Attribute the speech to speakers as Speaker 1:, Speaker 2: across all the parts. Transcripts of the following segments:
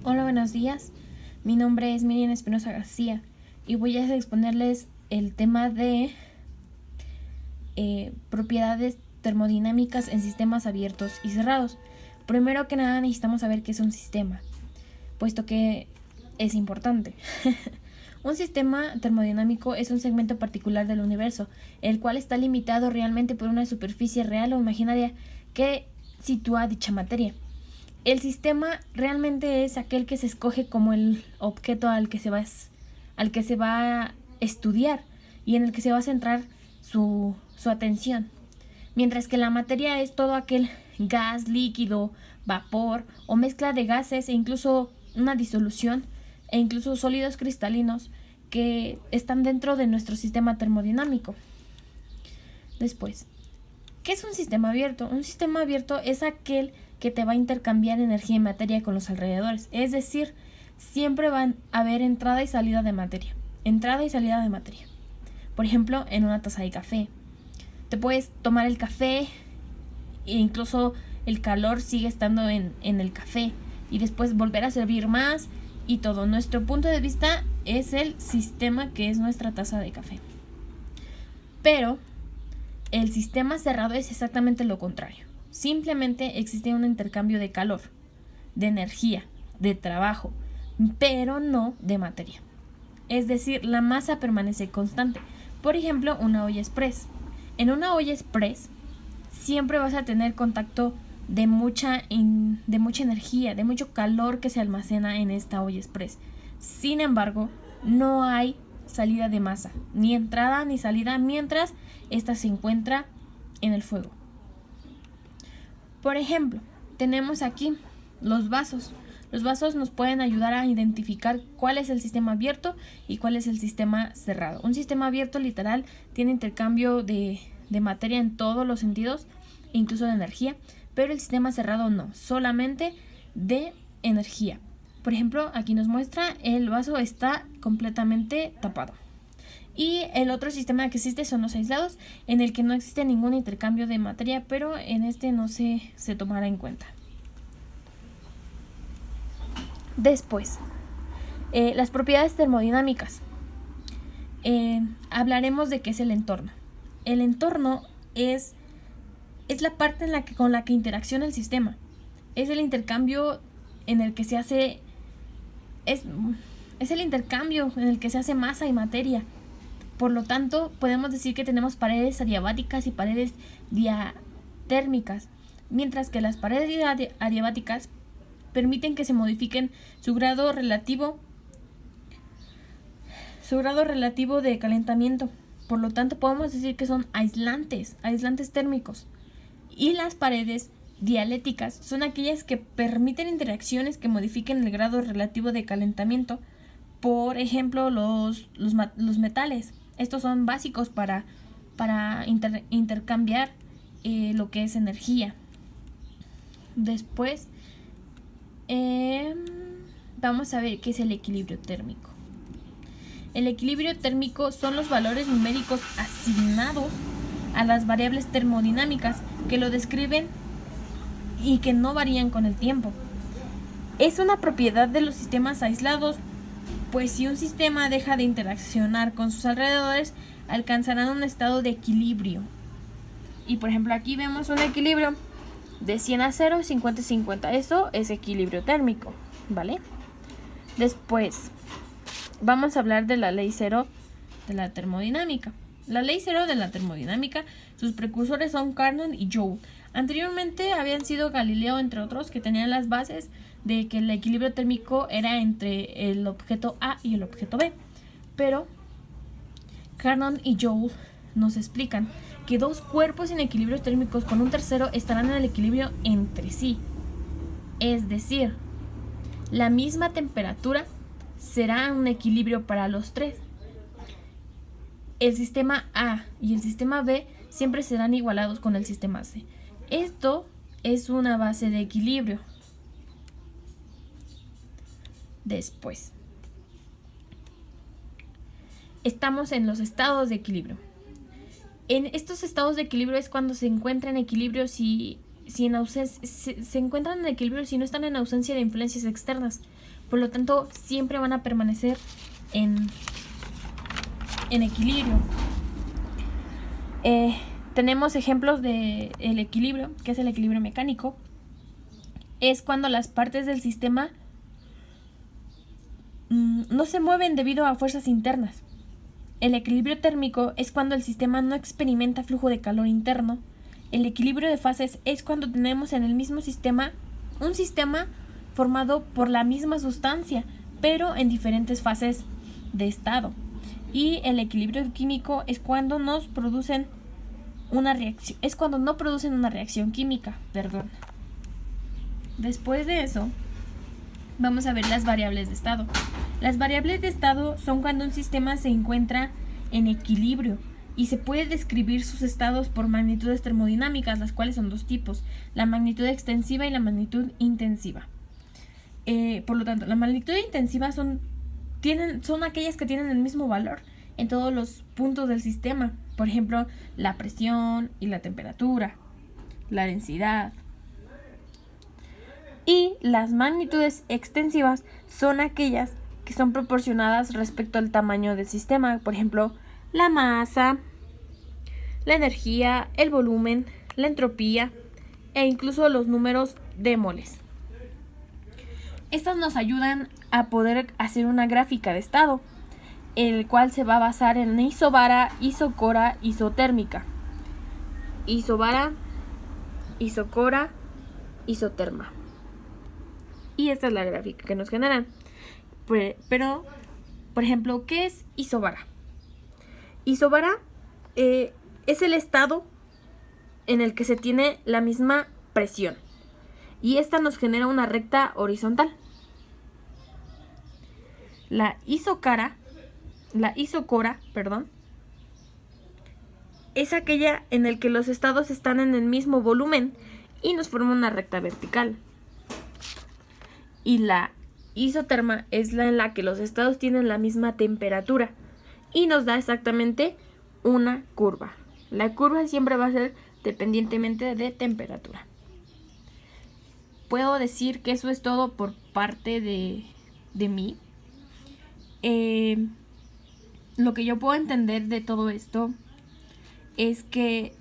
Speaker 1: Hola, buenos días. Mi nombre es Miriam Espinosa García y voy a exponerles el tema de propiedades termodinámicas en sistemas abiertos y cerrados. Primero que nada necesitamos saber qué es un sistema, puesto que es importante. Un sistema termodinámico es un segmento particular del universo, el cual está limitado realmente por una superficie real o imaginaria que sitúa dicha materia. El sistema realmente es aquel que se escoge como el objeto al que se va a estudiar y en el que se va a centrar su atención. Mientras que la materia es todo aquel gas, líquido, vapor o mezcla de gases e incluso una disolución e incluso sólidos cristalinos que están dentro de nuestro sistema termodinámico. Después, ¿qué es un sistema abierto? Un sistema abierto es aquel que te va a intercambiar energía y materia con los alrededores. Es decir, siempre van a haber entrada y salida de materia. Entrada y salida de materia. Por ejemplo, en una taza de café. Te puedes tomar el café e incluso el calor sigue estando en el café. Y después volver a servir más y todo. Nuestro punto de vista es el sistema que es nuestra taza de café. Pero el sistema cerrado es exactamente lo contrario. Simplemente existe un intercambio de calor, de energía, de trabajo, pero no de materia. Es decir, la masa permanece constante. Por ejemplo, una olla express. En una olla express siempre vas a tener contacto de mucha energía, de mucho calor que se almacena en esta olla express. Sin embargo, no hay salida de masa, ni entrada ni salida mientras esta se encuentra en el fuego. Por ejemplo, tenemos aquí los vasos. Los vasos nos pueden ayudar a identificar cuál es el sistema abierto y cuál es el sistema cerrado. Un sistema abierto literal tiene intercambio de materia en todos los sentidos, incluso de energía, pero el sistema cerrado no, solamente de energía. Por ejemplo, aquí nos muestra el vaso está completamente tapado. Y el otro sistema que existe son los aislados, en el que no existe ningún intercambio de materia, pero en este no se tomará en cuenta. Después, las propiedades termodinámicas. Hablaremos de qué es el entorno. El entorno es la parte con la que interacciona el sistema. Es el intercambio en el que se hace... Es el intercambio en el que se hace masa y materia. Por lo tanto, podemos decir que tenemos paredes adiabáticas y paredes diatérmicas, mientras que las paredes adiabáticas permiten que se modifiquen su grado relativo de calentamiento. Por lo tanto, podemos decir que son aislantes térmicos. Y las paredes dialécticas son aquellas que permiten interacciones que modifiquen el grado relativo de calentamiento. Por ejemplo, los metales. Estos son básicos para intercambiar lo que es energía. Después vamos a ver qué es el equilibrio térmico. El equilibrio térmico son los valores numéricos asignados a las variables termodinámicas que lo describen y que no varían con el tiempo. Es una propiedad de los sistemas aislados, pues si un sistema deja de interaccionar con sus alrededores, alcanzarán un estado de equilibrio. Y por ejemplo aquí vemos un equilibrio de 100 a 0, 50 a 50. Eso es equilibrio térmico, ¿vale? Después vamos a hablar de la ley cero de la termodinámica. La ley cero de la termodinámica, sus precursores son Carnot y Joule. Anteriormente habían sido Galileo, entre otros, que tenían las bases de que el equilibrio térmico era entre el objeto A y el objeto B. Pero Carnot y Joule nos explican que dos cuerpos en equilibrios térmicos con un tercero estarán en el equilibrio entre sí. Es decir, la misma temperatura será un equilibrio para los tres. El sistema A y el sistema B siempre serán igualados con el sistema C. Esto es una base de equilibrio. Después, estamos en los estados de equilibrio. En estos estados de equilibrio es cuando se encuentra en equilibrio si se encuentran en equilibrio si no están en ausencia de influencias externas. Por lo tanto, siempre van a permanecer en equilibrio. Tenemos ejemplos de el equilibrio, que es el equilibrio mecánico. Es cuando las partes del sistema no se mueven debido a fuerzas internas. El equilibrio térmico es cuando el sistema no experimenta flujo de calor interno. El equilibrio de fases es cuando tenemos en el mismo sistema un sistema formado por la misma sustancia, pero en diferentes fases de estado. Y el equilibrio químico es cuando no producen una reacción química, Después de eso, vamos a ver las variables de estado. Las variables de estado son cuando un sistema se encuentra en equilibrio y se puede describir sus estados por magnitudes termodinámicas, las cuales son dos tipos, la magnitud extensiva y la magnitud intensiva. Por lo tanto, la magnitud intensiva son aquellas que tienen el mismo valor en todos los puntos del sistema. Por ejemplo, la presión y la temperatura, la densidad. Y las magnitudes extensivas son aquellas que son proporcionadas respecto al tamaño del sistema. Por ejemplo, la masa, la energía, el volumen, la entropía e incluso los números de moles. Estas nos ayudan a poder hacer una gráfica de estado, el cual se va a basar en isobara, isocora, isotérmica. Isobara, isocora, isoterma. Y esta es la gráfica que nos generan. Pero, por ejemplo, ¿qué es isobara? Isobara es el estado en el que se tiene la misma presión. Y esta nos genera una recta horizontal. La isocora, es aquella en el que los estados están en el mismo volumen y nos forma una recta vertical. Y la isoterma es la en la que los estados tienen la misma temperatura y nos da exactamente una curva. La curva siempre va a ser dependientemente de temperatura. Puedo decir que eso es todo por parte de mí. Lo que yo puedo entender de todo esto es que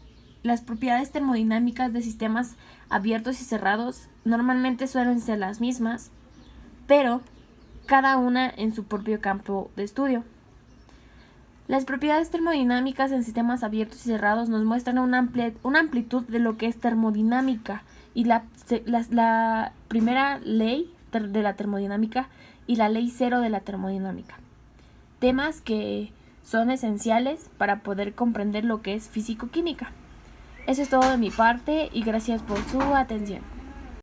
Speaker 1: las propiedades termodinámicas de sistemas abiertos y cerrados normalmente suelen ser las mismas, pero cada una en su propio campo de estudio. Las propiedades termodinámicas en sistemas abiertos y cerrados nos muestran una amplitud de lo que es termodinámica y la primera ley de la termodinámica y la ley cero de la termodinámica. Temas que son esenciales para poder comprender lo que es físico-química. Eso es todo de mi parte y gracias por su atención.